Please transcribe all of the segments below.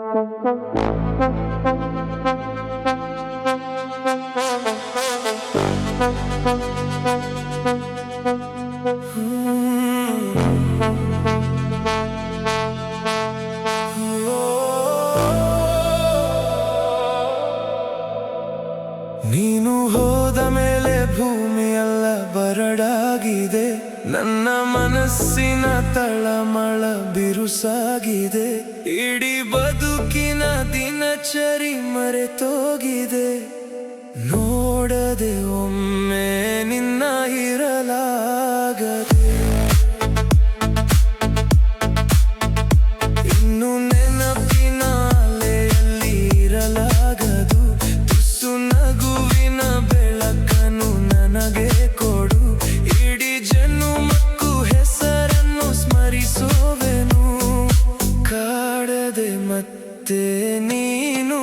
ನೀನು ಹೋದ ಮೇಲೆ ಭೂಮಿಯೆಲ್ಲ ಬರಡಾಗಿದೆ, ನನ್ನ ಮನಸ್ಸಿನ ತಳಮಳ ಬಿರುಸಾಗಿದೆ, ಇಡೀ ಬದುಕಿನ ದಿನಚರಿ ಮರೆತೋಗಿದೆ. ನೋಡದೆ ಒಮ್ಮೆ ನಿನ್ನ ಇರಲಾಗದೆ, ಇನ್ನು ನೆನಪಿನ ಅಲೆಯಲ್ಲಿ ಇರಲಾಗದು. ತುಸು ನಗುವಿನ ಬೆಳಕನ್ನು ನನಗೆ ಕೊಡು, ಇಡೀ ಜನುಮಕ್ಕೂ ಹೆಸರನ್ನು ಸ್ಮರಿಸುವೆನು. ಕಾಡದೆ ಮತ್ತೆ ನೀನು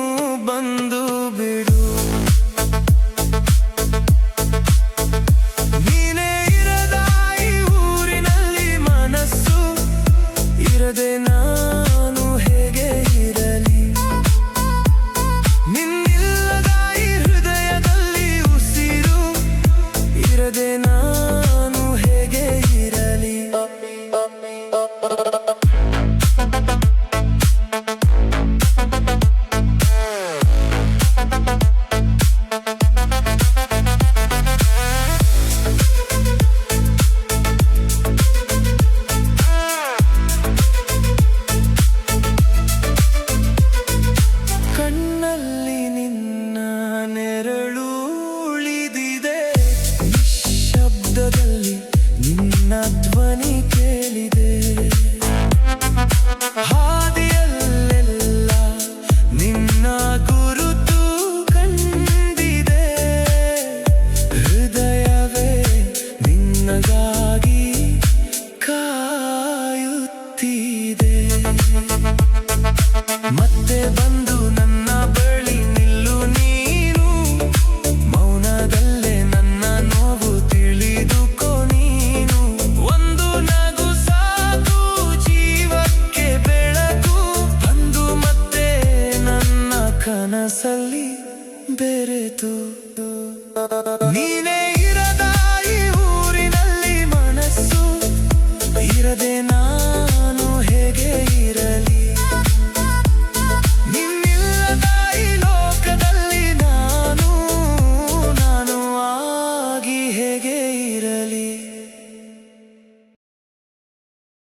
ಬಂದು ಬಿಡು. ನೀನೇ ಇರದ ಈ ಊರಿನಲ್ಲಿ ಮನಸ್ಸು ಇರದೆ ನಾನು ಹೇಗೆ ಇರಲಿ? ನಿನ್ನಿಲ್ಲದ ಈ ಹೃದಯದಲ್ಲಿ ಉಸಿರು ಇರದೆ ನಾನು ಹೇಗೆ ಇರಲಿ? ಕಣ್ಣಲ್ಲಿ ನಿನ್ನ ನೆರಳು ಉಳಿದಿದೆ, ನಿಶ್ಶಬ್ದದಲ್ಲಿ ನಿನ್ನ ಧ್ವನಿ ಕೇಳಿದೆ. ಹಾದಿಯಲ್ಲೆಲ್ಲ ನಿನ್ನ ಗುರುತು ಕಂಡಿದೆ, ಹೃದಯವೇ ನಿನ್ನಗಾಗಿ ಕಾಯುತ್ತಿದೆ. ಮತ್ತೆ ಬಂದ